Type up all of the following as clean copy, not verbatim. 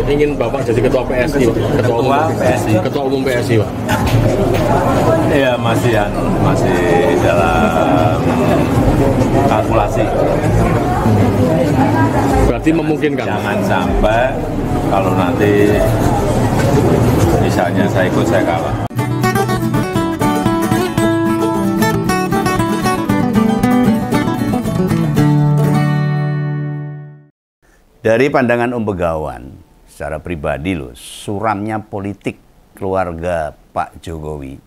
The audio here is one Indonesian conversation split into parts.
Ingin Bapak jadi ketua PSI, Pak. Ketua umum PSI, Pak. Iya, masih dalam kalkulasi. Berarti memungkinkan. Jangan sampai kalau nanti misalnya saya ikut, saya kalah. Dari pandangan Om Begawan, secara pribadi loh, suramnya politik keluarga Pak Jokowi,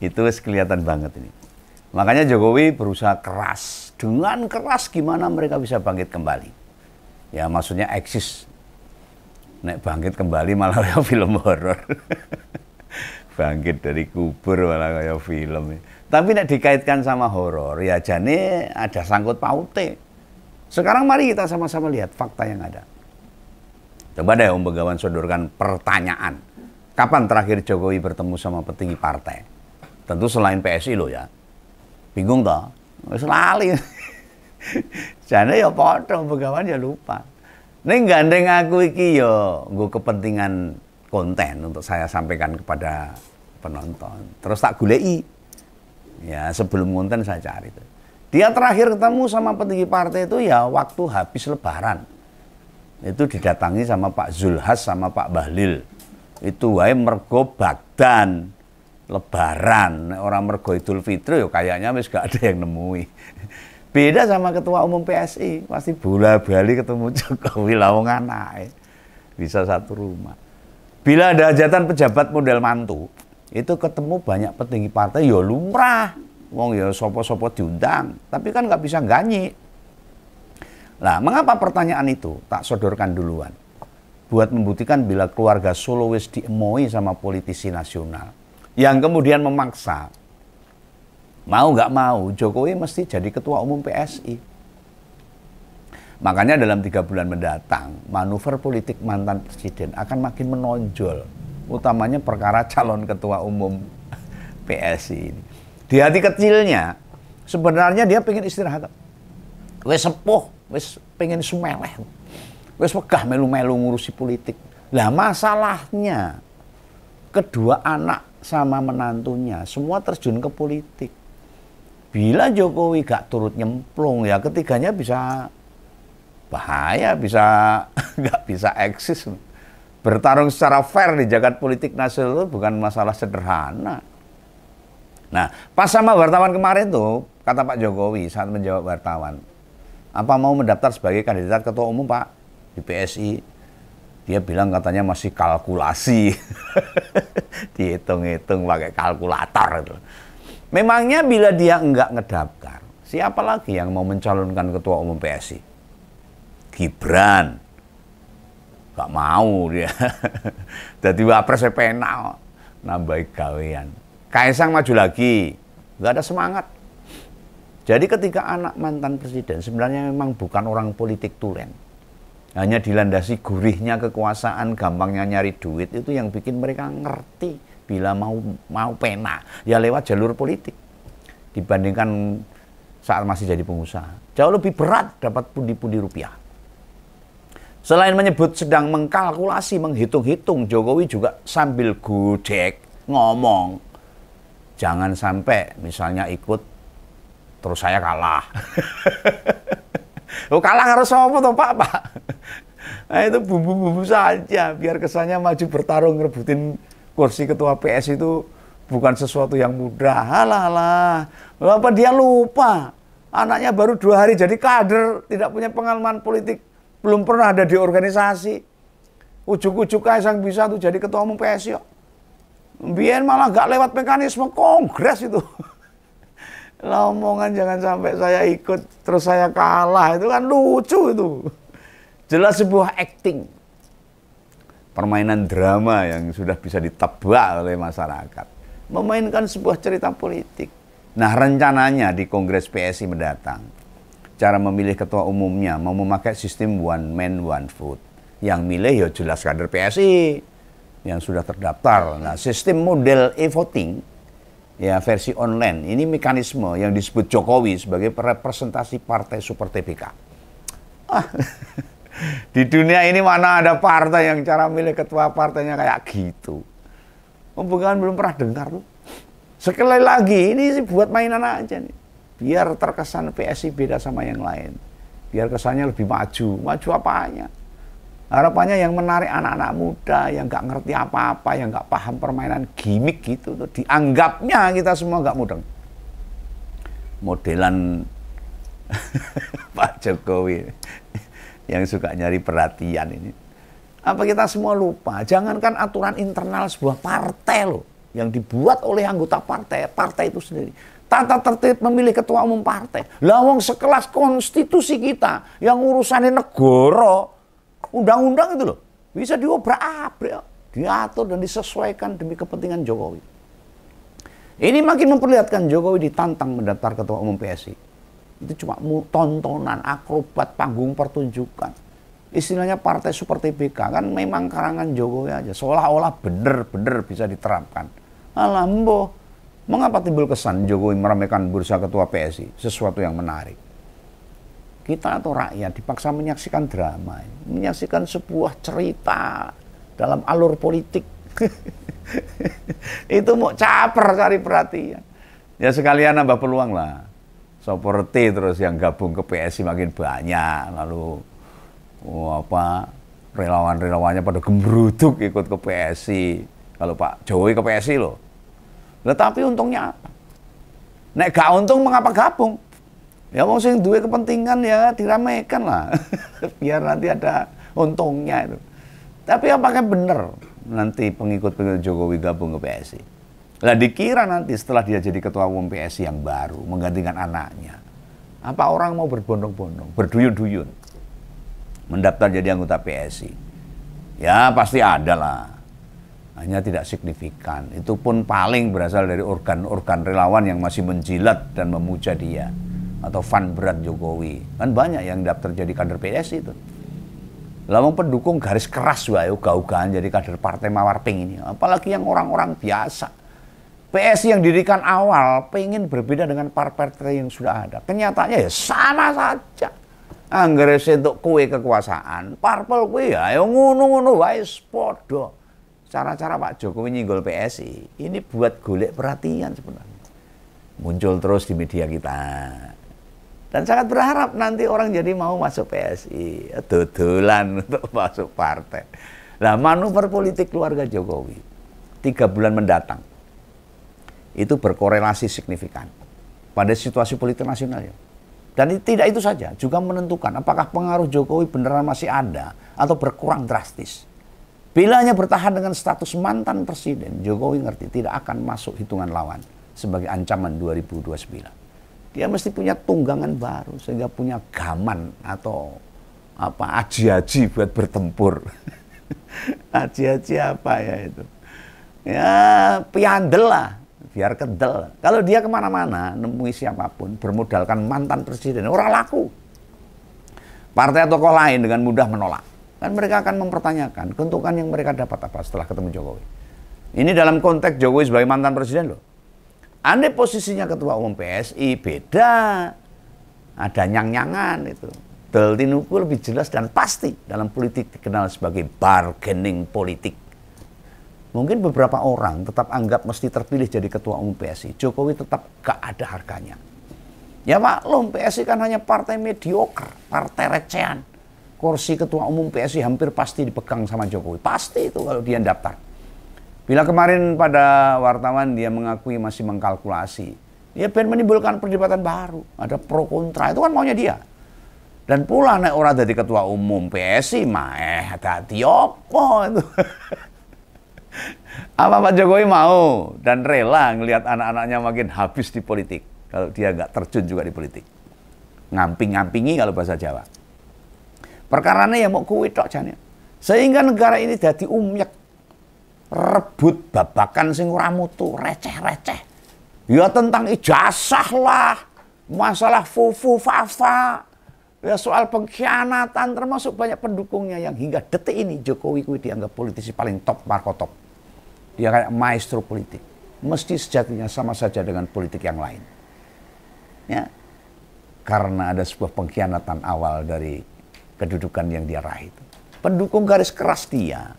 itu kelihatan banget ini. Makanya Jokowi berusaha keras, dengan keras gimana mereka bisa bangkit kembali. Ya maksudnya eksis. Nek bangkit kembali malah kayak film horor. Bangkit dari kubur malah kayak film. Tapi nek dikaitkan sama horor, ya jane ada sangkut paute. Sekarang mari kita sama-sama lihat fakta yang ada. Coba deh Om Begawan sodorkan pertanyaan. Kapan terakhir Jokowi bertemu sama petinggi partai? Tentu selain PSI loh ya. Bingung toh? Wis lali. Jane ya padha Om Begawan ya lupa. Ning gandeng aku iki ya nggo kepentingan konten untuk saya sampaikan kepada penonton. Terus tak goleki. Ya sebelum konten saya cari itu. Dia terakhir ketemu sama petinggi partai itu ya waktu habis Lebaran. Itu didatangi sama Pak Zulhas sama Pak Bahlil. Itu wae mergo Bagdan Lebaran. Orang mergo Idul Fitri ya kayaknya wis gak ada yang nemui. Beda sama ketua umum PSI, pasti bola-bali ketemu Jokowi lawang anake. Bisa satu rumah. Bila ada hajatan pejabat model mantu, itu ketemu banyak petinggi partai ya lumrah. Wong ya sopo-sopo diundang, tapi kan nggak bisa ganyi. Nah, mengapa pertanyaan itu tak sodorkan duluan? Buat membuktikan bila keluarga Solo wis diemoi sama politisi nasional, yang kemudian memaksa, mau nggak mau Jokowi mesti jadi ketua umum PSI. Makanya dalam 3 bulan mendatang, manuver politik mantan presiden akan makin menonjol, utamanya perkara calon ketua umum PSI ini. Di hati kecilnya, sebenarnya dia pengen istirahat. Wes sepuh, wes pengen sumeleh. Wes wegah melu-melu ngurusi politik. Lah masalahnya, kedua anak sama menantunya, semua terjun ke politik. Bila Jokowi gak turut nyemplung, ya ketiganya bisa bahaya, bisa gak bisa eksis. Bertarung secara fair di jagat politik nasional itu bukan masalah sederhana. Nah, pas sama wartawan kemarin tuh, kata Pak Jokowi saat menjawab wartawan, apa mau mendaftar sebagai kandidat ketua umum Pak di PSI? Dia bilang katanya masih kalkulasi, dihitung-hitung pakai kalkulator itu. Memangnya bila dia enggak ngedaftar, siapa lagi yang mau mencalonkan ketua umum PSI? Gibran, gak mau dia. Jadi wapres penal, nambah gawean. Kaisang maju lagi, nggak ada semangat. Jadi ketika anak mantan presiden sebenarnya memang bukan orang politik tulen. Hanya dilandasi gurihnya kekuasaan, gampangnya nyari duit, itu yang bikin mereka ngerti bila mau pena, ya lewat jalur politik. Dibandingkan saat masih jadi pengusaha. Jauh lebih berat dapat pundi-pundi rupiah. Selain menyebut sedang mengkalkulasi, menghitung-hitung, Jokowi juga sambil gojek ngomong, jangan sampai misalnya ikut terus saya kalah. Oh kalah harus apa toh Pak? Nah itu bumbu-bumbu saja biar kesannya maju bertarung ngerebutin kursi ketua PS itu bukan sesuatu yang mudah. Halah. Apa dia lupa? Anaknya baru 2 hari jadi kader, tidak punya pengalaman politik, belum pernah ada di organisasi. Ujuk-ujuk Kaisang bisa tuh jadi ketua umum PSI kok. Biar malah gak lewat mekanisme kongres itu. Lah omongan jangan sampai saya ikut terus saya kalah, itu kan lucu itu. Jelas sebuah acting. Permainan drama yang sudah bisa ditebak oleh masyarakat. Memainkan sebuah cerita politik. Nah rencananya di kongres PSI mendatang, cara memilih ketua umumnya mau memakai sistem one man one vote. Yang milih ya jelas kader PSI yang sudah terdaftar. Nah, sistem model e-voting ya versi online ini mekanisme yang disebut Jokowi sebagai representasi partai super TBK. Di dunia ini mana ada partai yang cara milih ketua partainya kayak gitu. Pembukaan belum pernah dengar tuh. Sekali lagi, ini sih buat mainan aja nih. Biar terkesan PSI beda sama yang lain. Biar kesannya lebih maju. Maju apanya? Harapannya yang menarik anak-anak muda, yang nggak ngerti apa-apa, yang nggak paham permainan gimmick gitu. Tuh. Dianggapnya kita semua nggak mudeng. Modelan Pak Jokowi yang suka nyari perhatian ini. Apa kita semua lupa? Jangankan aturan internal sebuah partai loh, yang dibuat oleh anggota partai itu sendiri. Tata tertib memilih ketua umum partai. Lawang sekelas konstitusi kita yang urusannya negara, undang-undang itu loh, bisa diobrak-abrik, diatur dan disesuaikan demi kepentingan Jokowi. Ini makin memperlihatkan Jokowi ditantang mendaftar ketua umum PSI. Itu cuma tontonan, akrobat, panggung pertunjukan. Istilahnya partai super TBK, kan memang karangan Jokowi aja. Seolah-olah bener-bener bisa diterapkan. Alambo, mengapa timbul kesan Jokowi meramaikan bursa ketua PSI? Sesuatu yang menarik. Kita atau rakyat dipaksa menyaksikan drama. Menyaksikan sebuah cerita dalam alur politik. Itu mau caper cari perhatian. Ya sekalian nambah peluang lah. Seperti terus yang gabung ke PSI makin banyak. Lalu relawan-relawannya pada gembruduk ikut ke PSI. Kalau Pak Jokowi ke PSI loh. Tetapi untungnya apa? Nek gak untung mengapa gabung? Ya wong sing duwe kepentingan ya diramaikan lah. Biar nanti ada untungnya itu. Tapi apakah benar nanti pengikut-pengikut Jokowi gabung ke PSI? Lah dikira nanti setelah dia jadi ketua umum PSI yang baru menggantikan anaknya. Apa orang mau berbondong-bondong, berduyun-duyun mendaftar jadi anggota PSI? Ya pasti ada lah. Hanya tidak signifikan. Itu pun paling berasal dari organ-organ relawan yang masih menjilat dan memuja dia. Atau fan berat Jokowi. Kan banyak yang daftar jadi kader PSI itu. Lalu pendukung garis keras wae uga-ugaan jadi kader partai mawar pink ini. Apalagi yang orang-orang biasa. PSI yang didirikan awal pengen berbeda dengan partai yang sudah ada. Kenyataannya ya sama saja. Anggere entuk kowe kekuasaan, parpol kowe ya ngono-ngono wae padha. Cara-cara Pak Jokowi nyinggol PSI ini buat golek perhatian sebenarnya. Muncul terus di media kita. Dan sangat berharap nanti orang jadi mau masuk PSI, dodolan untuk masuk partai. Nah, manuver politik keluarga Jokowi 3 bulan mendatang itu berkorelasi signifikan pada situasi politik nasional ya. Dan tidak itu saja, juga menentukan apakah pengaruh Jokowi beneran masih ada atau berkurang drastis. Bila hanya bertahan dengan status mantan presiden, Jokowi ngerti tidak akan masuk hitungan lawan sebagai ancaman 2029. Dia mesti punya tunggangan baru sehingga punya gaman atau apa aji-aji buat bertempur. Aji-aji apa ya itu? Ya piandel lah, biar kedel. Kalau dia kemana-mana nemui siapapun bermodalkan mantan presiden, orang laku. Partai atau tokoh lain dengan mudah menolak. Kan mereka akan mempertanyakan keuntungan yang mereka dapat apa setelah ketemu Jokowi. Ini dalam konteks Jokowi sebagai mantan presiden loh. Andai posisinya ketua umum PSI beda, ada nyang-nyangan itu. Del tinuku lebih jelas dan pasti dalam politik dikenal sebagai bargaining politik. Mungkin beberapa orang tetap anggap mesti terpilih jadi ketua umum PSI. Jokowi tetap gak ada harganya. Ya maklum, PSI kan hanya partai mediocre, partai recehan. Kursi ketua umum PSI hampir pasti dipegang sama Jokowi. Pasti itu kalau dia daftar. Bila kemarin pada wartawan dia mengakui masih mengkalkulasi, ya ben menimbulkan perdebatan baru, ada pro kontra, itu kan maunya dia. Dan pula nek ora jadi ketua umum PSI mah dadi opo itu. Apa Pak Jokowi mau dan rela ngelihat anak-anaknya makin habis di politik kalau dia nggak terjun juga di politik. Ngamping-ngampingi kalau bahasa Jawa. Perkarane ya mau kuwi tok jane. Sehingga negara ini dadi umyek. Rebut babakan sing ora mutu, receh-receh. Ya tentang ijazah lah, masalah fufu fafa, ya soal pengkhianatan, termasuk banyak pendukungnya yang hingga detik ini Jokowi kuwi dianggap politisi paling top markotop. Dia kayak maestro politik. Mesti sejatinya sama saja dengan politik yang lain. Ya. Karena ada sebuah pengkhianatan awal dari kedudukan yang dia raih itu. Pendukung garis keras dia,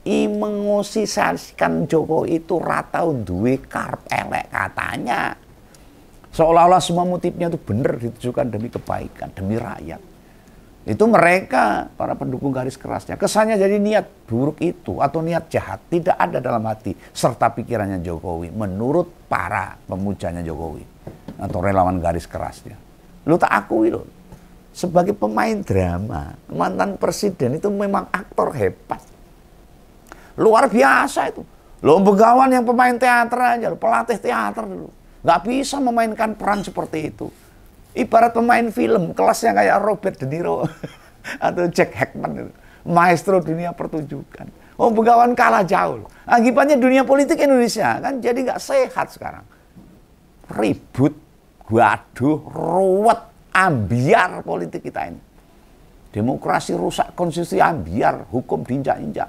mengosisasikan Jokowi itu ratau duwe karep elek katanya. Seolah-olah semua motifnya itu benar ditujukan demi kebaikan, demi rakyat. Itu mereka, para pendukung garis kerasnya. Kesannya jadi niat buruk itu atau niat jahat tidak ada dalam hati serta pikirannya Jokowi menurut para pemujanya Jokowi atau relawan garis kerasnya. Lu tak akui loh. Sebagai pemain drama, mantan presiden itu memang aktor hebat. Luar biasa itu. Lo Begawan yang pemain teater aja, pelatih teater dulu. Nggak bisa memainkan peran seperti itu. Ibarat pemain film, kelasnya kayak Robert De Niro atau Jack Hackman itu. Maestro dunia pertunjukan. Oh Begawan kalah jauh. Akibatnya dunia politik Indonesia kan jadi nggak sehat sekarang. Ribut, gaduh, ruwet, ambiar politik kita ini. Demokrasi rusak, konstitusi ambiar, hukum diinjak-injak.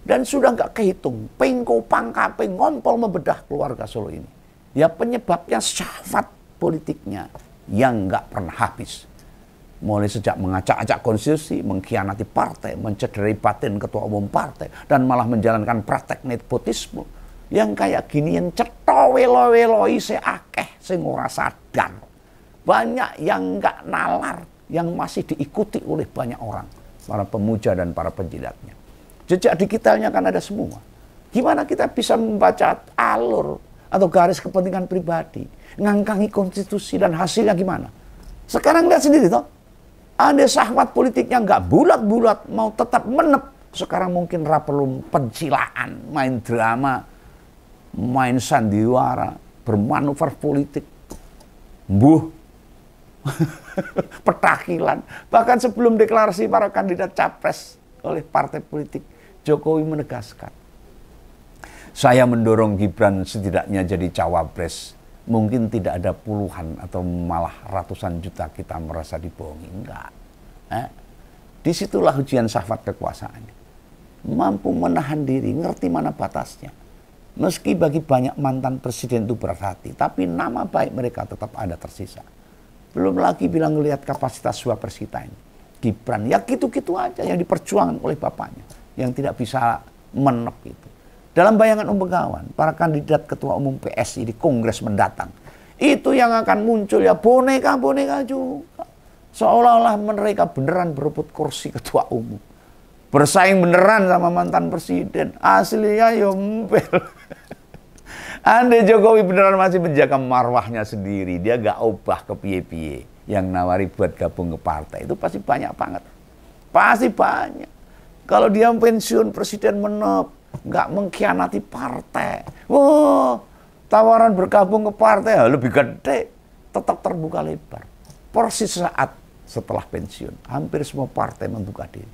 Dan sudah nggak kehitung, pengko pangkape ngompol membedah keluarga Solo ini. Ya penyebabnya syahwat politiknya yang nggak pernah habis. Mulai sejak mengacak-acak konstitusi, mengkhianati partai, mencederai batin ketua umum partai, dan malah menjalankan praktek nepotisme. Yang kayak gini yang cetha welo-welo isih akeh sing ora sadar. Banyak yang nggak nalar, yang masih diikuti oleh banyak orang, para pemuja dan para penjilatnya. Jejak digitalnya kan ada semua. Gimana kita bisa membaca alur atau garis kepentingan pribadi, ngangkangi konstitusi dan hasilnya gimana? Sekarang lihat sendiri toh, ada syahwat politiknya nggak bulat-bulat, mau tetap menep. Sekarang mungkin perlu pencilaan, main drama, main sandiwara, bermanuver politik, petakilan. Bahkan sebelum deklarasi para kandidat capres oleh partai politik, Jokowi menegaskan, saya mendorong Gibran setidaknya jadi cawapres. Mungkin tidak ada puluhan atau malah ratusan juta kita merasa dibohongi. Enggak. Disitulah ujian syahwat kekuasaan. Mampu menahan diri, ngerti mana batasnya. Meski bagi banyak mantan presiden itu berat hati, tapi nama baik mereka tetap ada tersisa. Belum lagi bilang ngelihat kapasitas wapres kita ini. Gibran, ya gitu-gitu aja yang diperjuangkan oleh bapaknya. Yang tidak bisa menep itu. Dalam bayangan Begawan, para kandidat ketua umum PSI di Kongres mendatang, itu yang akan muncul ya boneka-boneka juga. Seolah-olah mereka beneran berebut kursi ketua umum. Bersaing beneran sama mantan presiden. Aslinya yompel. Andai Jokowi beneran masih menjaga marwahnya sendiri, dia gak ubah ke piye-piye. Yang nawari buat gabung ke partai, itu pasti banyak banget. Pasti banyak. Kalau dia pensiun, presiden menep, nggak mengkhianati partai. Wah, tawaran bergabung ke partai ya lebih gede, tetap terbuka lebar. Persis saat setelah pensiun, hampir semua partai membuka diri.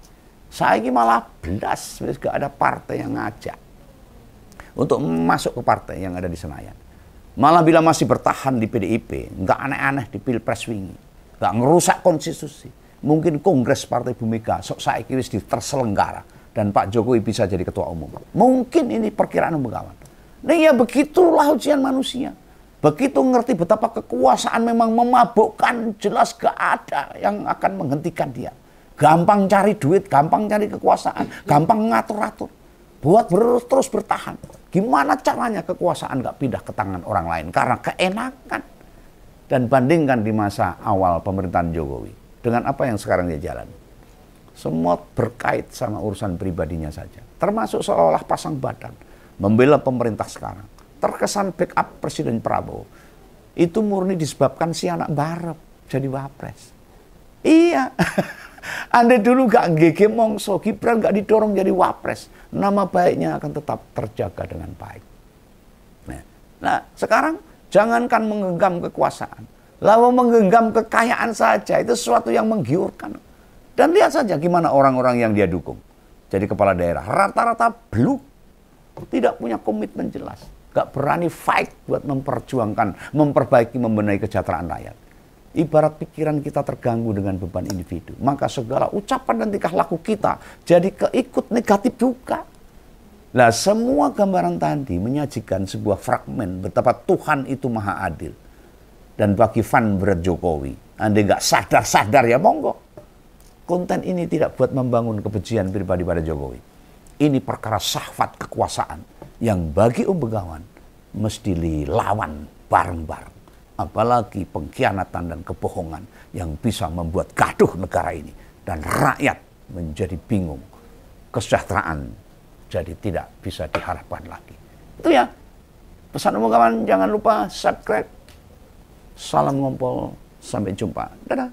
Saya ini malah belas, nggak ada partai yang ngajak untuk masuk ke partai yang ada di Senayan. Malah bila masih bertahan di PDIP, nggak aneh-aneh di Pilpres wingi, nggak ngerusak konstitusi. Mungkin Kongres Partai Bu Mega sok saiki wis terselenggara dan Pak Jokowi bisa jadi ketua umum. Mungkin ini perkiraan Begawan. Nah ya begitulah ujian manusia. Begitu ngerti betapa kekuasaan memang memabukkan, jelas gak ada yang akan menghentikan dia. Gampang cari duit, gampang cari kekuasaan, gampang ngatur-atur. Buat terus bertahan. Gimana caranya kekuasaan gak pindah ke tangan orang lain? Karena keenakan. Dan bandingkan di masa awal pemerintahan Jokowi dengan apa yang sekarang dia jalani. Semua berkait sama urusan pribadinya saja. Termasuk seolah pasang badan. Membela pemerintah sekarang. Terkesan backup Presiden Prabowo. Itu murni disebabkan si anak barep jadi wapres. Iya. Anda dulu gak ngege mongso, Gibran gak didorong jadi wapres. Nama baiknya akan tetap terjaga dengan baik. Nah sekarang jangankan menggenggam kekuasaan. Lalu menggenggam kekayaan saja, itu sesuatu yang menggiurkan. Dan lihat saja gimana orang-orang yang dia dukung. Jadi kepala daerah, rata-rata blue. Tidak punya komitmen jelas. Gak berani fight buat memperjuangkan, memperbaiki, membenahi kesejahteraan rakyat. Ibarat pikiran kita terganggu dengan beban individu. Maka segala ucapan dan tingkah laku kita jadi keikut negatif juga. Nah semua gambaran tadi menyajikan sebuah fragmen betapa Tuhan itu maha adil. Dan bagi fan berat Jokowi, Anda nggak sadar-sadar ya monggo. konten ini tidak buat membangun kebencian pribadi pada Jokowi. Ini perkara syahwat kekuasaan yang bagi Begawan mesti dilawan bareng-bareng. Apalagi pengkhianatan dan kebohongan yang bisa membuat gaduh negara ini. Dan rakyat menjadi bingung. Kesejahteraan jadi tidak bisa diharapkan lagi. Itu ya. Pesan Begawan, jangan lupa subscribe. Salam ngompol. Sampai jumpa. Dadah.